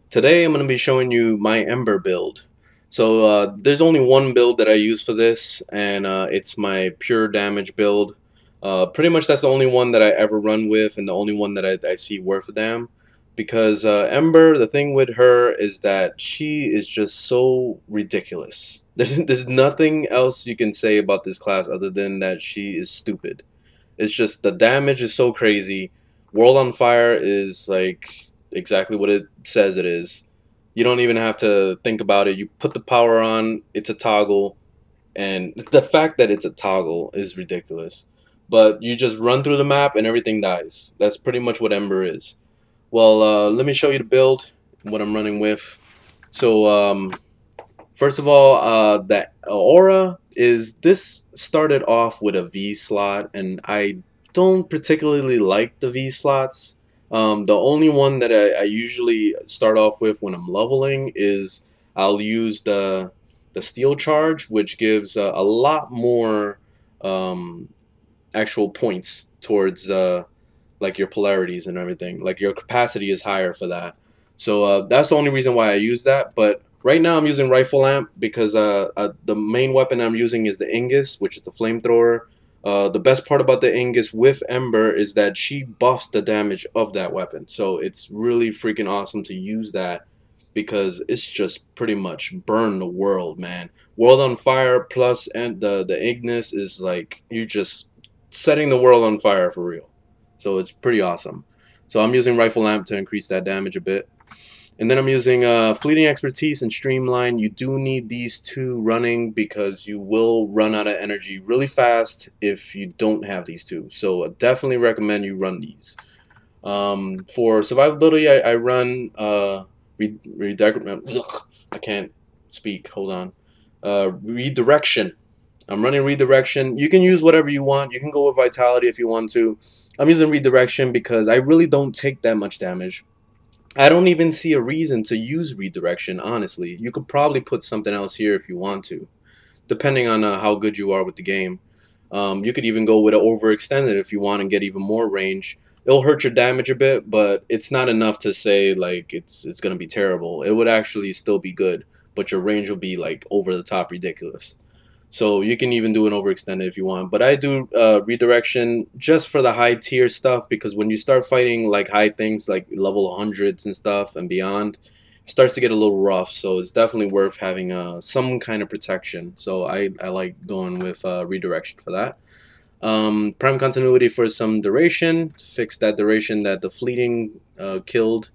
Today I'm going to be showing you my Ember build. So there's only one build that I use for this, and it's my pure damage build. Pretty much that's the only one that I ever run with, and the only one that I see worth a damn. Because Ember, the thing with her is that she is just so ridiculous. There's nothing else you can say about this class other than that she is stupid. It's just the damage is so crazy. World on Fire is like exactly what it says it is. You don't even have to think about it. You put the power on, it's a toggle, and the fact that it's a toggle is ridiculous. But you just run through the map and everything dies. That's pretty much what Ember is. Well, let me show you the build, what I'm running with. So, first of all, the aura is this started off with a V slot, and I don't particularly like the V slots. The only one that I usually start off with when I'm leveling is I'll use the steel charge, which gives a lot more um, actual points towards like your polarities and everything. Like your capacity is higher for that. So that's the only reason why I use that. But right now I'm using rifle lamp because the main weapon I'm using is the Ingus, which is the flamethrower. The best part about the Ingus with Ember is that she buffs the damage of that weapon. So it's really freaking awesome to use that because it's just pretty much burn the world, man. World on Fire plus and the Ignis is like you just setting the world on fire for real. So it's pretty awesome. So I'm using Rifle Lamp to increase that damage a bit. And then I'm using Fleeting Expertise and Streamline. You do need these two running because you will run out of energy really fast if you don't have these two. So I definitely recommend you run these. For survivability, I run I can't speak. Hold on. Redirection. I'm running redirection. You can use whatever you want. You can go with vitality if you want to. I'm using redirection because I really don't take that much damage. I don't even see a reason to use redirection, honestly. You could probably put something else here if you want to, depending on how good you are with the game. You could even go with an overextended if you want and get even more range. It'll hurt your damage a bit, but it's not enough to say like it's gonna be terrible. It would actually still be good, but your range will be like over the top ridiculous. So you can even do an overextended if you want. But I do redirection just for the high tier stuff because when you start fighting like high things like level 100s and stuff and beyond, it starts to get a little rough. So it's definitely worth having some kind of protection. So I like going with redirection for that. Prime continuity for some duration to fix that duration that the fleeting killed.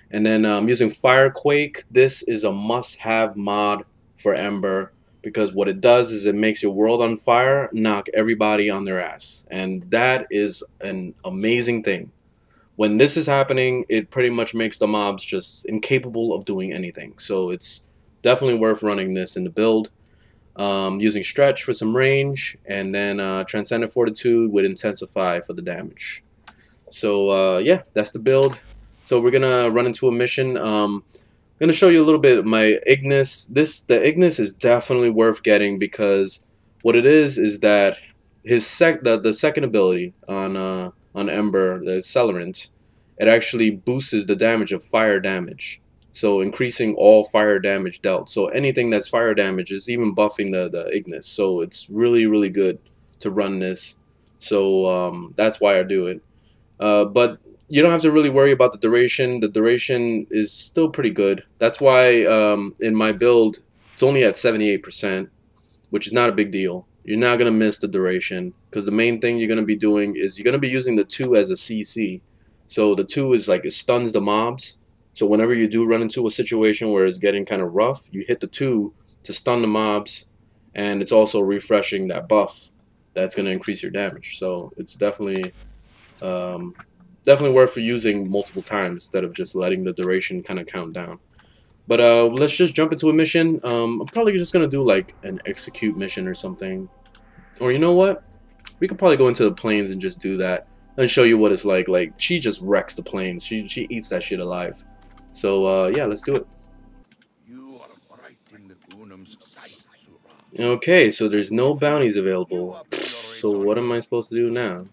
And then I'm using Firequake. This is a must-have mod for Ember because what it does is it makes your world on fire, knock everybody on their ass. And that is an amazing thing. When this is happening, it pretty much makes the mobs just incapable of doing anything. So it's definitely worth running this in the build. Using Stretch for some range, and then Transcendent Fortitude with Intensify for the damage. So yeah, that's the build. So we're gonna run into a mission. I'm gonna show you a little bit of my Ignis. The Ignis is definitely worth getting because what it is that the second ability on Ember, the Accelerant, it actually boosts the damage of fire damage. So increasing all fire damage dealt. So anything that's fire damage is even buffing the Ignis. So it's really good to run this. So that's why I do it. But you don't have to really worry about the duration. The duration is still pretty good. That's why in my build, it's only at 78%, which is not a big deal. You're not going to miss the duration because the main thing you're going to be doing is you're going to be using the 2 as a CC. So the 2 is like it stuns the mobs. So whenever you do run into a situation where it's getting kind of rough, you hit the 2 to stun the mobs, and it's also refreshing that buff that's going to increase your damage. So it's um, definitely worth for using multiple times instead of just letting the duration kind of count down. But let's just jump into a mission. I'm probably just gonna do like an execute mission or something. Or you know what? We could probably go into the plains and just do that and show you what it's like. Like she just wrecks the plains. She eats that shit alive. So yeah, let's do it. Okay, so there's no bounties available. So what am I supposed to do now?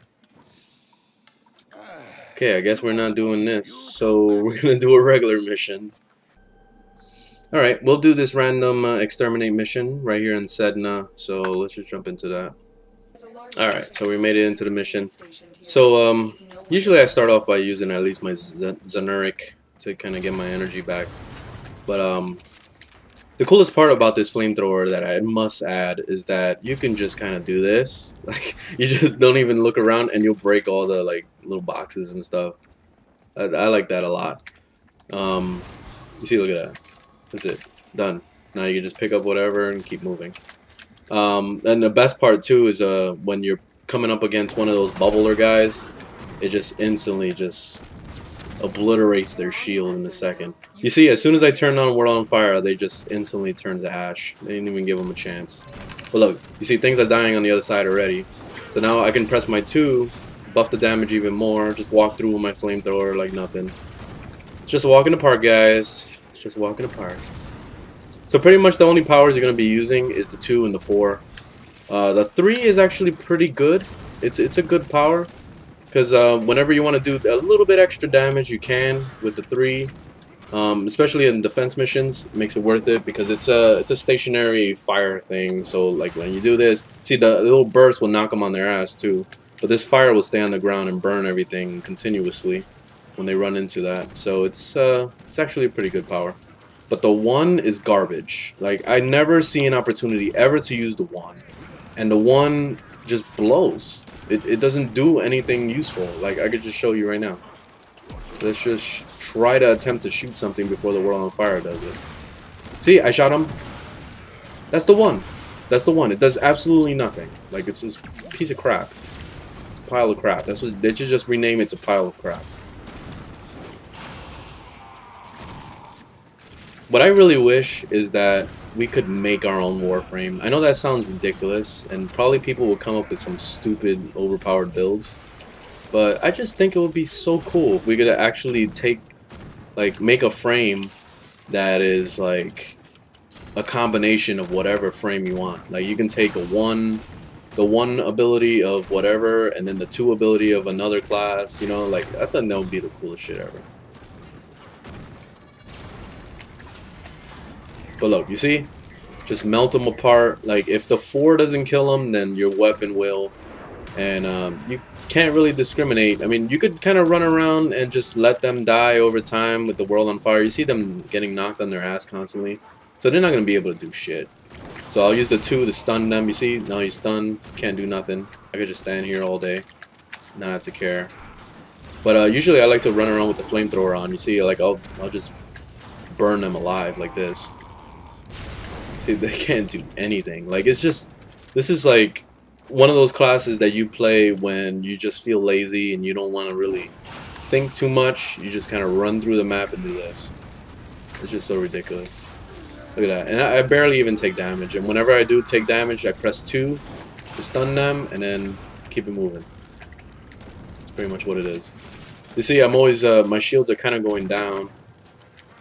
Okay, I guess we're not doing this. So we're gonna do a regular mission. Alright, we'll do this random exterminate mission right here in Sedna, so let's just jump into that. Alright, so we made it into the mission. So, usually I start off by using at least my Zenuric to kind of get my energy back. But, the coolest part about this flamethrower that I must add is that you can just kind of do this. Like, you just don't even look around and you'll break all the, like, little boxes and stuff. I like that a lot. You see, look at that. That's it. Done. Now you can just pick up whatever and keep moving. And the best part too is when you're coming up against one of those bubbler guys, it just instantly just obliterates their shield in a second. You see, as soon as I turned on World on Fire, they just instantly turned to ash. They didn't even give them a chance. But look, you see things are dying on the other side already. So now I can press my 2, buff the damage even more, just walk through with my flamethrower like nothing. It's just a walk in the park, guys. Just walk in the park. So pretty much the only powers you're going to be using is the 2 and the 4. The 3 is actually pretty good. It's a good power because whenever you want to do a little bit extra damage, you can with the 3. Especially in defense missions, it makes it worth it because it's a stationary fire thing. So like when you do this, see the little burst will knock them on their ass too. But this fire will stay on the ground and burn everything continuously when they run into that. So it's actually a pretty good power. But the 1 is garbage. Like, I never see an opportunity ever to use the 1. And the 1 just blows. It doesn't do anything useful. Like, I could just show you right now. Let's just try to attempt to shoot something before the World on Fire does it. See, I shot him. That's the 1. That's the 1. It does absolutely nothing. Like, it's just a piece of crap. It's a pile of crap. That's what they should just rename it to pile of crap. What I really wish is that we could make our own Warframe. I know that sounds ridiculous, and probably people will come up with some stupid, overpowered builds. But I just think it would be so cool if we could actually make a frame that is like a combination of whatever frame you want. Like you can take the 1 ability of whatever, and then the 2 ability of another class. You know, like I thought that would be the coolest shit ever. But look, you see? Just melt them apart. Like, if the 4 doesn't kill them, then your weapon will. And you can't really discriminate. I mean, you could kind of run around and just let them die over time with the World on Fire. You see them getting knocked on their ass constantly. So they're not going to be able to do shit. So I'll use the 2 to stun them. You see? Now he's stunned. Can't do nothing. I could just stand here all day. Not have to care. But usually I like to run around with the flamethrower on. You see, like, I'll just burn them alive like this. See, they can't do anything. Like, it's just, this is like one of those classes that you play when you just feel lazy and you don't want to really think too much. You just kind of run through the map and do this. It's just so ridiculous. Look at that. And I barely even take damage. And whenever I do take damage, I press 2 to stun them and then keep it moving. That's pretty much what it is. You see, I'm always, my shields are kind of going down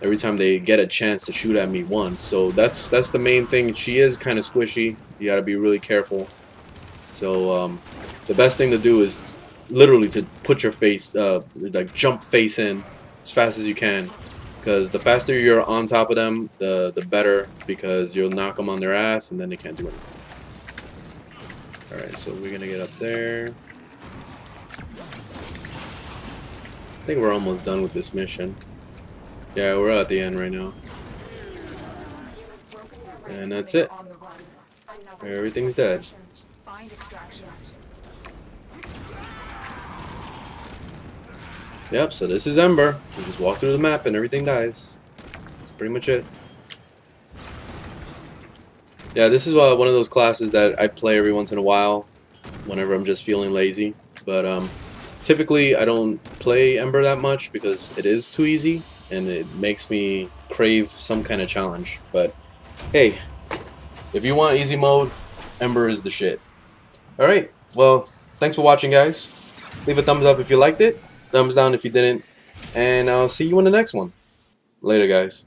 every time they get a chance to shoot at me once. So that's the main thing. She is kind of squishy. You gotta be really careful. So the best thing to do is literally to put your face, like jump face in as fast as you can. Because the faster you're on top of them, the better. Because you'll knock them on their ass and then they can't do anything. Alright, so we're gonna get up there. I think we're almost done with this mission. Yeah, we're at the end right now. And that's it. Everything's dead. Yep, so this is Ember. You just walk through the map and everything dies. That's pretty much it. Yeah, this is one of those classes that I play every once in a while whenever I'm just feeling lazy. But typically I don't play Ember that much because it is too easy. And it makes me crave some kind of challenge. But hey, if you want easy mode, Ember is the shit. Alright, well, thanks for watching, guys. Leave a thumbs up if you liked it, thumbs down if you didn't, and I'll see you in the next one. Later, guys.